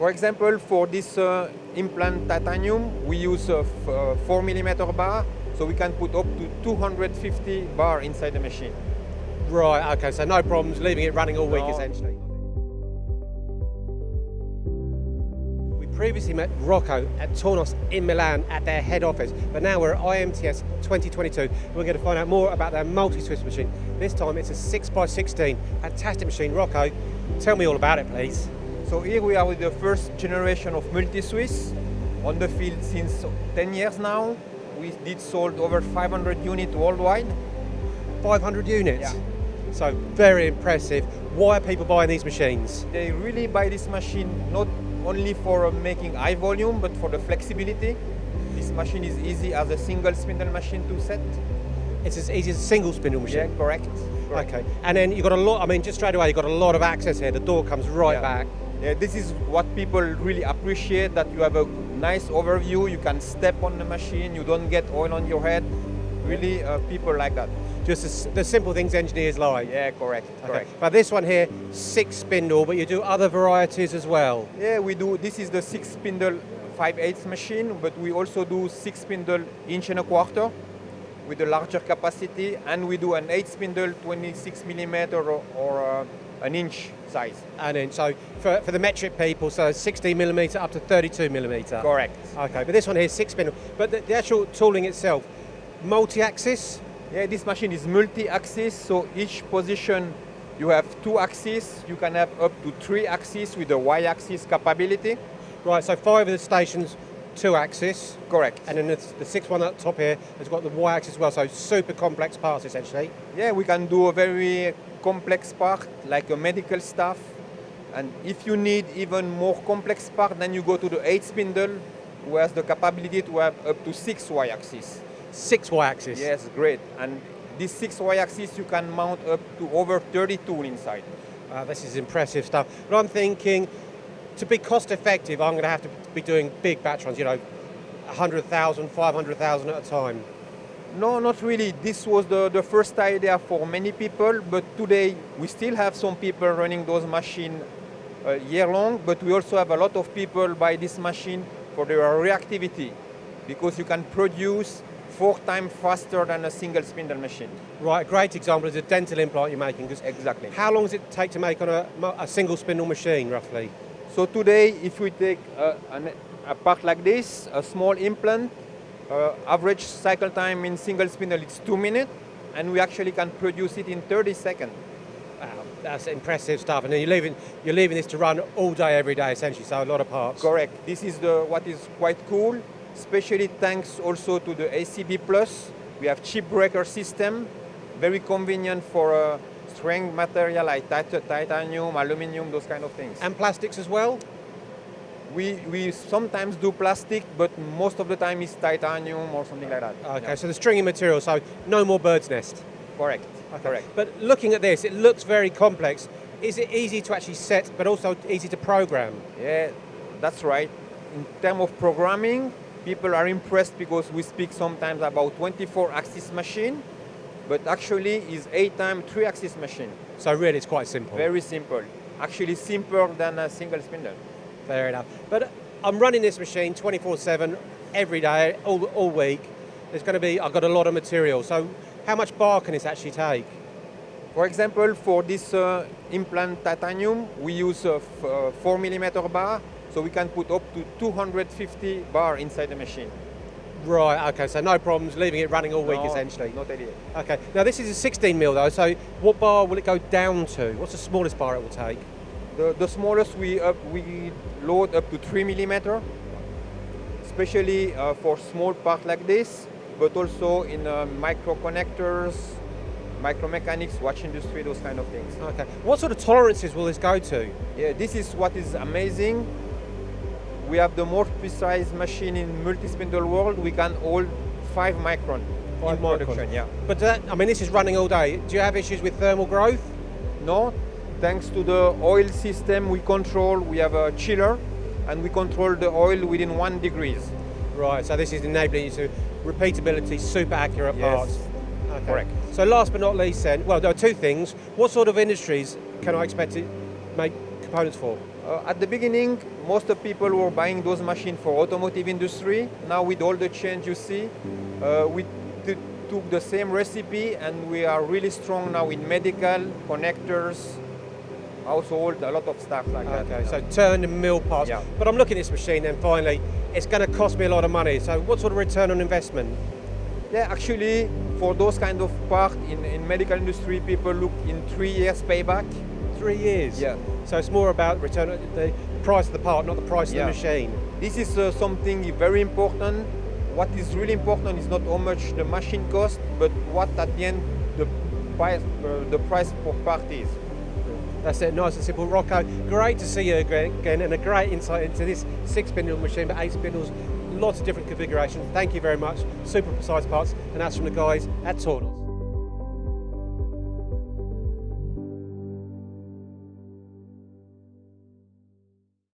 For example, for this implant titanium, we use a 4mm bar, so we can put up to 250 bar inside the machine. Right, okay, so no problems leaving it running all week essentially. We previously met Rocco at Tornos in Milan at their head office, but now we're at IMTS 2022. We're going to find out more about their MultiSwiss machine. This time it's a 6x16, fantastic machine. Rocco, tell me all about it, please. So here we are with the first generation of MultiSwiss on the field since 10 years now. We did sold over 500 units worldwide. 500 units? Yeah. So very impressive. Why are people buying these machines? They really buy this machine not only for making high volume, but for the flexibility. This machine is easy as a single spindle machine to set. It's as easy as a single spindle machine? Yeah, correct. Okay, and then you've got a lot, I mean, just straight away, you've got a lot of access here. The door comes right back. Yeah, this is what people really appreciate, that you have a nice overview, you can step on the machine, you don't get oil on your head. Really, people like that. Just the simple things engineers like. Yeah, correct. But this one here, 6 spindle, but you do other varieties as well. Yeah, we do. This is the 6 spindle 5/8 machine, but we also do 6 spindle 1.25" with a larger capacity, and we do an 8 spindle 26mm or an inch size. And then, so for the metric people, so 16mm up to 32mm. Correct. Okay, but this one here is 6 spindle. But the actual tooling itself, multi-axis? Yeah, this machine is multi-axis, so each position you have 2 axes. You can have up to 3 axes with the Y-axis capability. Right, so 5 of the stations, 2 axis. Correct. And then the 6th one at the top here has got the Y-axis as well, so super complex parts essentially. Yeah, we can do a very complex part like a medical stuff. And if you need even more complex part, then you go to the 8 spindle, who has the capability to have up to 6 Y-axis. 6 Y-axis? Yes, great. And this 6 Y-axis you can mount up to over 30 tools inside. This is impressive stuff. But I'm thinking, to be cost effective, I'm going to have to be doing big batch runs, 100,000, 500,000 at a time. No, not really. This was the first idea for many people, but today we still have some people running those machines year long, but we also have a lot of people buy this machine for their reactivity, because you can produce 4 times faster than a single spindle machine. Right, a great example is a dental implant you're making. Exactly. How long does it take to make on a single spindle machine, roughly? So today, if we take a part like this, a small implant, average cycle time in single spindle is 2 minutes, and we actually can produce it in 30 seconds. Wow, that's impressive stuff. And then you're leaving this to run all day, every day, essentially, so a lot of parts. Correct. This is what is quite cool, especially thanks also to the ACB Plus. We have chip breaker system, very convenient for strength material like titanium, aluminum, those kind of things. And plastics as well? We sometimes do plastic, but most of the time it's titanium or something like that. Okay, so the stringy material, so no more bird's nest. Correct. Okay. Correct. But looking at this, it looks very complex. Is it easy to actually set, but also easy to program? Yeah, that's right. In terms of programming, people are impressed because we speak sometimes about 24-axis machine, but actually is 8 times 3-axis machine. So really it's quite simple. Very simple. Actually simpler than a single spindle. Fair enough. But I'm running this machine 24/7 every day, all week. I've got a lot of material. So how much bar can this actually take? For example, for this implant titanium, we use a 4mm bar, so we can put up to 250 bar inside the machine. Right, okay, so no problems leaving it running all week essentially. Not ideal. Okay, now this is a 16mm though, so what bar will it go down to? What's the smallest bar it will take? The smallest we load up to 3mm, especially for small part like this, but also in micro connectors, micro mechanics, watch industry, those kind of things. Okay, what sort of tolerances will this go to? Yeah, this is what is amazing. We have the most precise machine in multi-spindle world. We can hold 5 micron in production. Yeah. But this is running all day. Do you have issues with thermal growth? No. Thanks to the oil system we control, we have a chiller, and we control the oil within 1 degree. Right, so this is enabling you to repeatability, super accurate parts. Okay. Correct. So last but not least then, well, there are 2 things. What sort of industries can I expect to make components for? At the beginning, most of the people who are buying those machines for automotive industry. Now with all the change you see, we took the same recipe and we are really strong now in medical, connectors, household, a lot of stuff like that. Okay, so turn and mill parts. Yeah. But I'm looking at this machine and finally, it's going to cost me a lot of money. So what sort of return on investment? Yeah, actually, for those kind of parts in medical industry, people look in 3 years payback. 3 years? Yeah. So it's more about return, the price of the part, not the price of the machine. This is something very important. What is really important is not how much the machine costs, but what at the end the price per part is. That's it, nice and simple. Rocco, great to see you again and a great insight into this 6-spindle machine, but 8 spindles, lots of different configurations. Thank you very much, super precise parts, and that's from the guys at TORNOS.